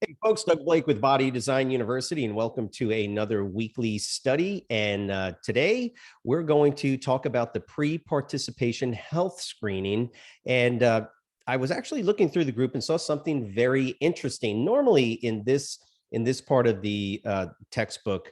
Hey folks, Doug Blake with Body Design University, and welcome to another weekly study. And today we're going to talk about the pre-participation health screening. And I was actually looking through the group and saw something very interesting. Normally, in this part of the textbook,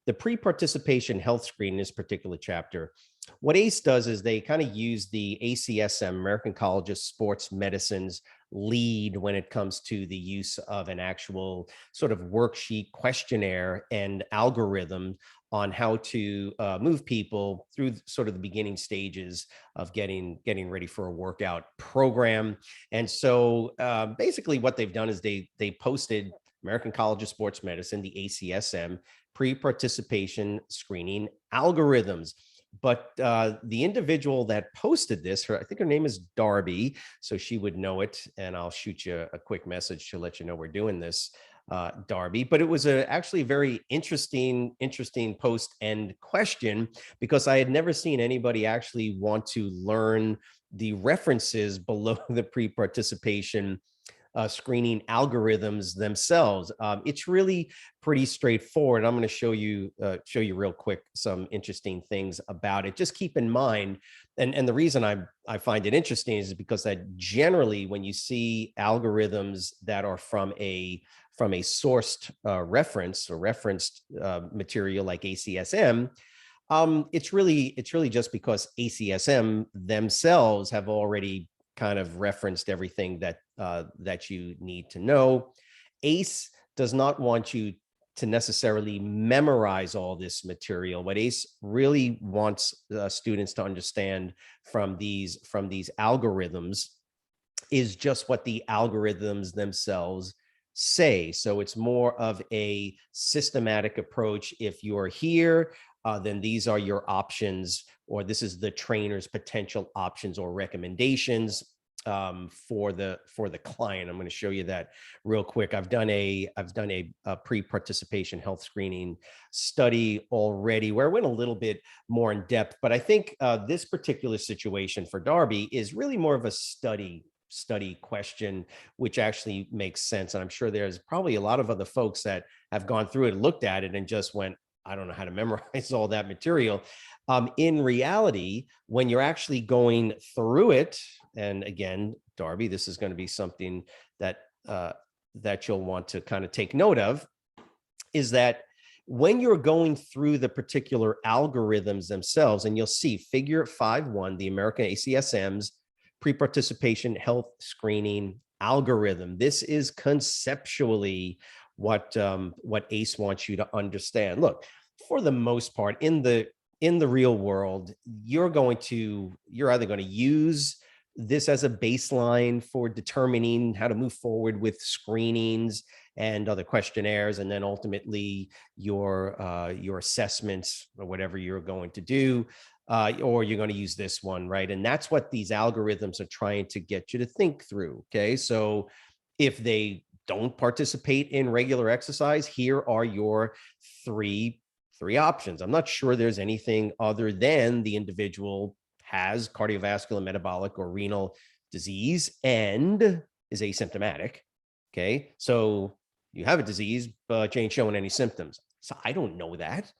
the pre-participation health screening, this particular chapter, what ACE does is they kind of use the ACSM, American College of Sports Medicine's lead when it comes to the use of an actual sort of worksheet questionnaire and algorithm on how to move people through sort of the beginning stages of getting ready for a workout program. And so basically what they've done is they posted American College of Sports Medicine, the ACSM, pre-participation screening algorithms. But the individual that posted this, I think her name is Darby, so she would know it. And I'll shoot you a quick message to let you know we're doing this, Darby. But it was actually a very interesting post and question, because I had never seen anybody actually want to learn the references below the pre-participation screening algorithms themselves. It's really pretty straightforward. I'm going to show you real quick some interesting things about it. Just keep in mind, and the reason I find it interesting is because that generally when you see algorithms that are from a sourced reference or referenced material like ACSM, it's really just because ACSM themselves have already kind of referenced everything that you need to know. ACE does not want you to necessarily memorize all this material. What ACE really wants students to understand from these algorithms is just what the algorithms themselves say. So it's more of a systematic approach. If you're here, then these are your options, or this is the trainer's potential options or recommendations for the client. I'm going to show you that real quick. I've done a pre-participation health screening study already where I went a little bit more in depth, but I think this particular situation for Darby is really more of a study question, which actually makes sense. And I'm sure there's probably a lot of other folks that have gone through it, looked at it, and just went, I don't know how to memorize all that material. In reality, when you're actually going through it, and again, Darby, this is going to be something that that you'll want to kind of take note of, is that when you're going through the particular algorithms themselves, and you'll see figure 5.1, the American ACSM's pre-participation health screening algorithm. This is conceptually what ACE wants you to understand. Look, for the most part, in the real world, you're either going to use this as a baseline for determining how to move forward with screenings and other questionnaires, and then ultimately your assessments or whatever you're going to do, or you're going to use this one, right? And that's what these algorithms are trying to get you to think through. Okay, so if they don't participate in regular exercise, here are your three options. I'm not sure there's anything other than the individual has cardiovascular, metabolic, or renal disease and is asymptomatic. Okay, so you have a disease, but you ain't showing any symptoms. So I don't know that.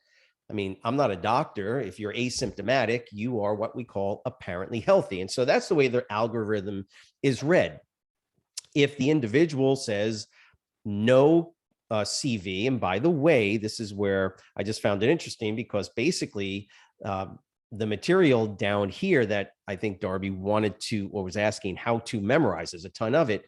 I mean, I'm not a doctor. If you're asymptomatic, you are what we call apparently healthy. And so that's the way their algorithm is read. If the individual says no CV, and by the way, this is where I just found it interesting, because basically the material down here that I think Darby wanted to, or was asking how to memorize, there's a ton of it.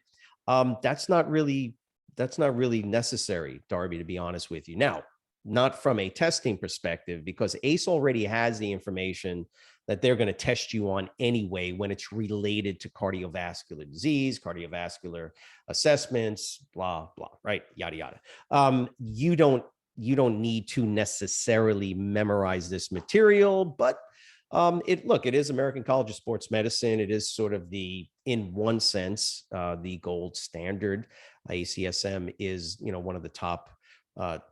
That's not really necessary, Darby, to be honest with you. Now, not from a testing perspective, because ACE already has the information that they're going to test you on anyway when it's related to cardiovascular disease, cardiovascular assessments, blah, blah, right? Yada, yada. You don't need to necessarily memorize this material, but it is American College of Sports Medicine. It is sort of in one sense, the gold standard. ACSM is, one of the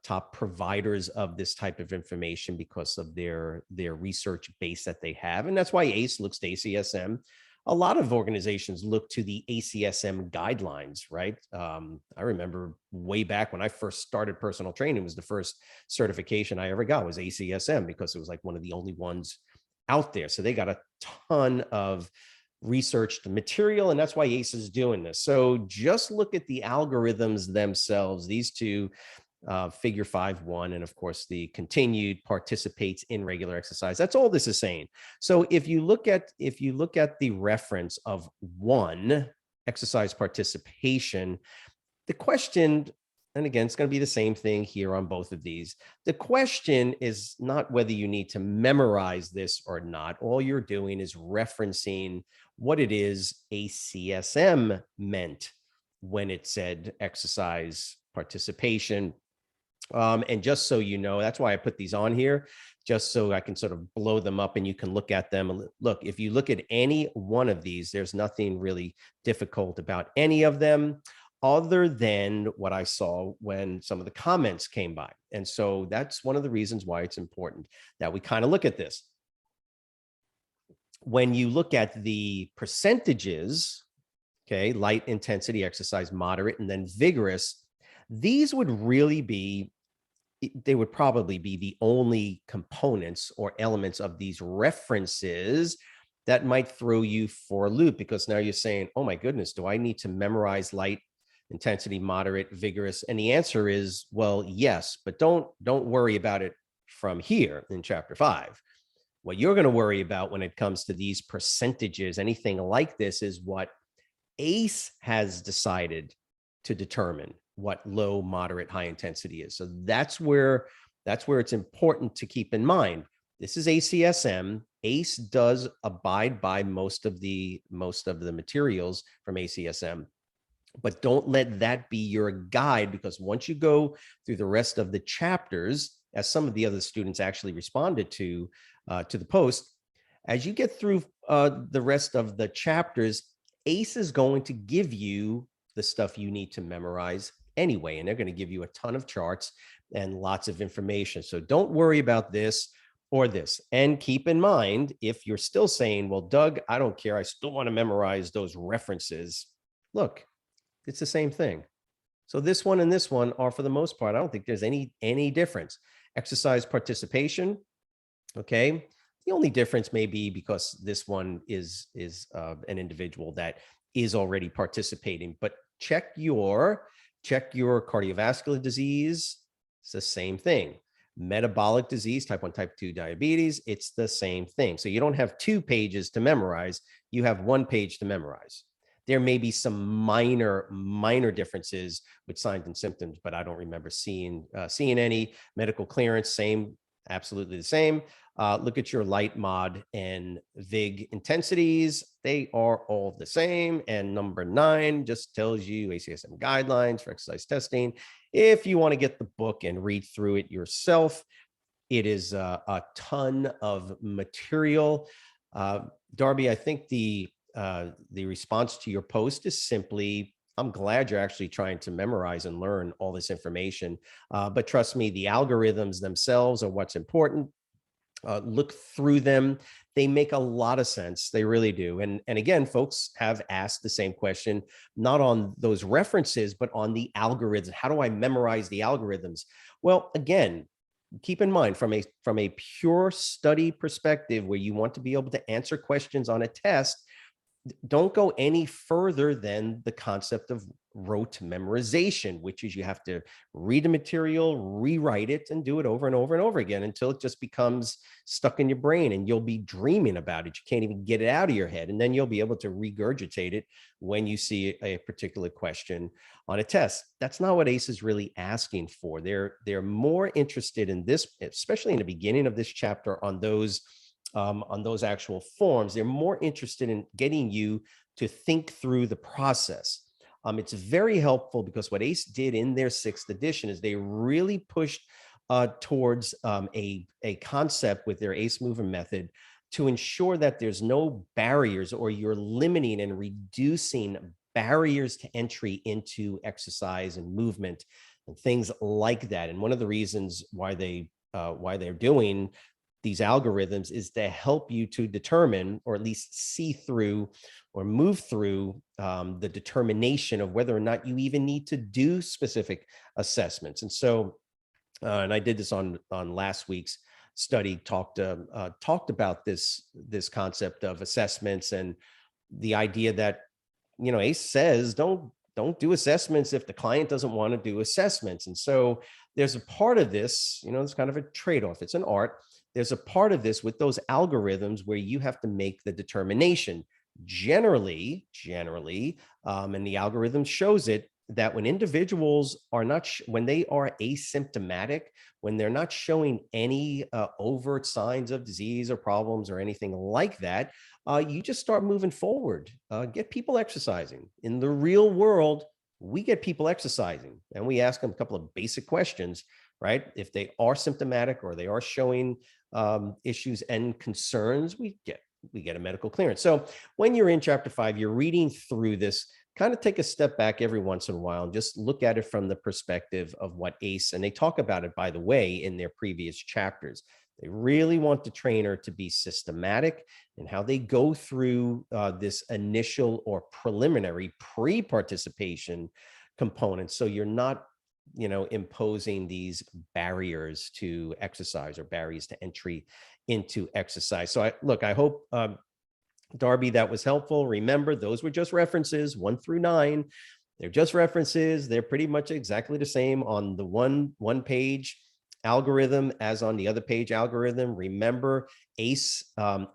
top providers of this type of information because of their research base that they have. And that's why ACE looks to ACSM a lot of organizations look to the ACSM guidelines, right? I remember way back when I first started personal training, was the first certification I ever got was ACSM because it was like one of the only ones out there. So they got a ton of researched material, and that's why ACE is doing this. So just look at the algorithms themselves. These two, figure 5.1, and of course the continued participates in regular exercise. That's all this is saying. So if you look at the reference of 1, exercise participation, the question, and again, it's going to be the same thing here on both of these. The question is not whether you need to memorize this or not. All you're doing is referencing what it is ACSM meant when it said exercise participation. And just so you know, that's why I put these on here, just so I can sort of blow them up and you can look at them. And look, if you look at any one of these, there's nothing really difficult about any of them other than what I saw when some of the comments came by. And so that's one of the reasons why it's important that we kind of look at this. When you look at the percentages, okay, light intensity exercise, moderate, and then vigorous, these would really be, they would probably be the only components or elements of these references that might throw you for a loop, because now you're saying, oh my goodness, do I need to memorize light intensity, moderate, vigorous? And the answer is, well, yes, but don't worry about it from here in chapter 5. What you're going to worry about when it comes to these percentages, anything like this, is what ACE has decided to determine what low, moderate, high intensity is. So that's where it's important to keep in mind. This is ACSM. ACE does abide by most of the materials from ACSM, but don't let that be your guide, because once you go through the rest of the chapters, as some of the other students actually responded to the post, as you get through the rest of the chapters, ACE is going to give you the stuff you need to memorize anyway, and they're going to give you a ton of charts and lots of information. So don't worry about this or this. And keep in mind, if you're still saying, well, Doug, I don't care, I still want to memorize those references, look, it's the same thing. So this one and this one are, for the most part, I don't think there's any difference. Exercise participation, okay. The only difference may be because this one is an individual that is already participating, but check your cardiovascular disease. It's the same thing. Metabolic disease, type 1, type 2 diabetes, it's the same thing. So you don't have 2 pages to memorize, you have 1 page to memorize. There may be some minor differences with signs and symptoms, but I don't remember seeing any. Medical clearance, same, absolutely the same. Look at your light, mod, and vig intensities. They are all the same. And number 9 just tells you ACSM guidelines for exercise testing. If you want to get the book and read through it yourself, it is a ton of material. Darby, I think the response to your post is simply, I'm glad you're actually trying to memorize and learn all this information. But trust me, the algorithms themselves are what's important. Look through them. They make a lot of sense. They really do. And again, folks have asked the same question, not on those references, but on the algorithms. How do I memorize the algorithms? Well, again, keep in mind, from a pure study perspective, where you want to be able to answer questions on a test, don't go any further than the concept of rote memorization, which is you have to read the material, rewrite it, and do it over and over and over again until it just becomes stuck in your brain and you'll be dreaming about it. You can't even get it out of your head. And then you'll be able to regurgitate it when you see a particular question on a test. That's not what ACE is really asking for. They're more interested in this, especially in the beginning of this chapter, on those actual forms. They're more interested in getting you to think through the process. It's very helpful because what ACE did in their 6th edition is they really pushed towards a concept with their ACE mover method to ensure that there's no barriers, or you're limiting and reducing barriers to entry into exercise and movement and things like that. And one of the reasons why they're doing these algorithms is to help you to determine, or at least see through or move through the determination of whether or not you even need to do specific assessments. And so, and I did this on last week's study, talked about this concept of assessments, and the idea that, ACE says don't do assessments if the client doesn't want to do assessments. And so there's a part of this, it's kind of a trade-off. It's an art. There's a part of this with those algorithms where you have to make the determination. Generally, and the algorithm shows it, that when individuals are not, when they are asymptomatic, when they're not showing any overt signs of disease or problems or anything like that, you just start moving forward. Get people exercising. In the real world, we get people exercising and we ask them a couple of basic questions, right? If they are symptomatic or they are showing issues and concerns, we get a medical clearance. So when you're in chapter 5, you're reading through this, kind of take a step back every once in a while and just look at it from the perspective of what ACE, and they talk about it, by the way, in their previous chapters. They really want the trainer to be systematic in how they go through this initial or preliminary pre-participation component. So you're not, imposing these barriers to exercise or barriers to entry into exercise. So I hope, Darby, that was helpful. Remember, those were just references, 1 through 9. They're just references. They're pretty much exactly the same on the one page algorithm as on the other page algorithm. Remember, ACE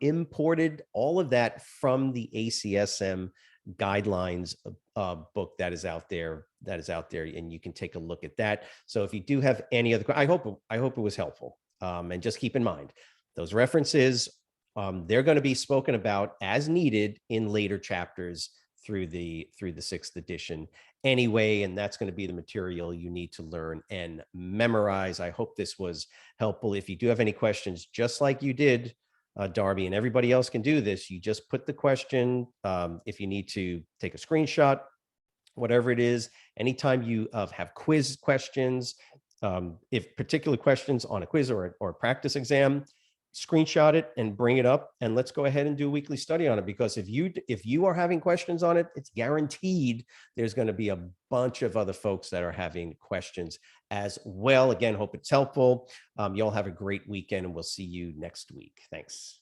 imported all of that from the ACSM guidelines book that is out there, and you can take a look at that. So if you do have any other, I hope it was helpful. And just keep in mind, those references, they're going to be spoken about as needed in later chapters through the 6th edition anyway, and that's going to be the material you need to learn and memorize. I hope this was helpful. If you do have any questions, just like you did, Darby, and everybody else can do this, you just put the question. If you need to take a screenshot, whatever it is, anytime you have quiz questions, if particular questions on a quiz or a practice exam, screenshot it and bring it up, and let's go ahead and do a weekly study on it. Because if you are having questions on it, it's guaranteed there's going to be a bunch of other folks that are having questions as well. Again, hope it's helpful. You all have a great weekend, and we'll see you next week. Thanks.